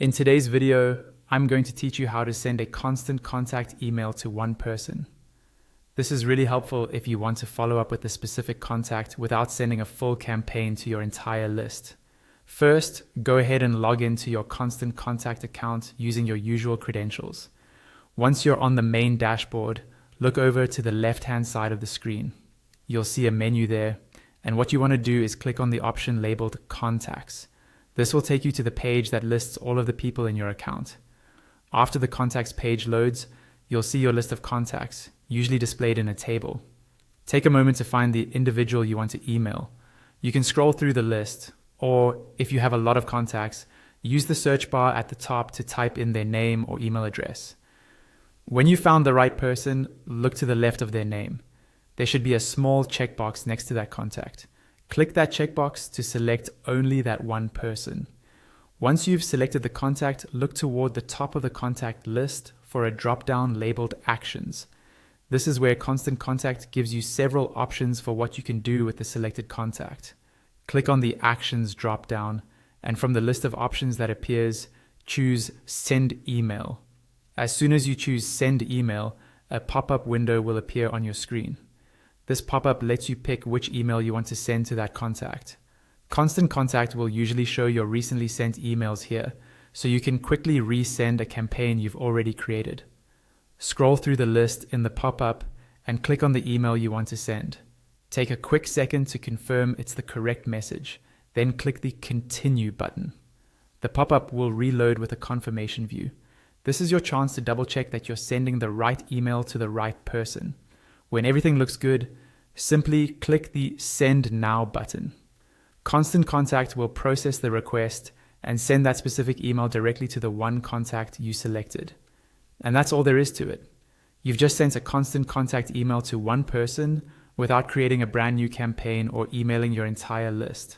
In today's video, I'm going to teach you how to send a constant contact email to one person. This is really helpful if you want to follow up with a specific contact without sending a full campaign to your entire list. First, go ahead and log into your constant contact account using your usual credentials. Once you're on the main dashboard, look over to the left-hand side of the screen. You'll see a menu there, and what you want to do is click on the option labeled Contacts. This will take you to the page that lists all of the people in your account. After the contacts page loads, you'll see your list of contacts, usually displayed in a table. Take a moment to find the individual you want to email. You can scroll through the list, or if you have a lot of contacts, use the search bar at the top to type in their name or email address. When you found the right person, look to the left of their name. There should be a small checkbox next to that contact. Click that checkbox to select only that one person. Once you've selected the contact, look toward the top of the contact list for a drop-down labeled Actions. This is where Constant Contact gives you several options for what you can do with the selected contact. Click on the Actions drop-down, and from the list of options that appears, choose Send Email. As soon as you choose Send Email, a pop-up window will appear on your screen. This pop-up lets you pick which email you want to send to that contact. Constant Contact will usually show your recently sent emails here, so you can quickly resend a campaign you've already created. Scroll through the list in the pop-up and click on the email you want to send. Take a quick second to confirm it's the correct message, then click the Continue button. The pop-up will reload with a confirmation view. This is your chance to double-check that you're sending the right email to the right person. When everything looks good, simply click the Send Now button. Constant Contact will process the request and send that specific email directly to the one contact you selected. And that's all there is to it. You've just sent a Constant Contact email to one person without creating a brand new campaign or emailing your entire list.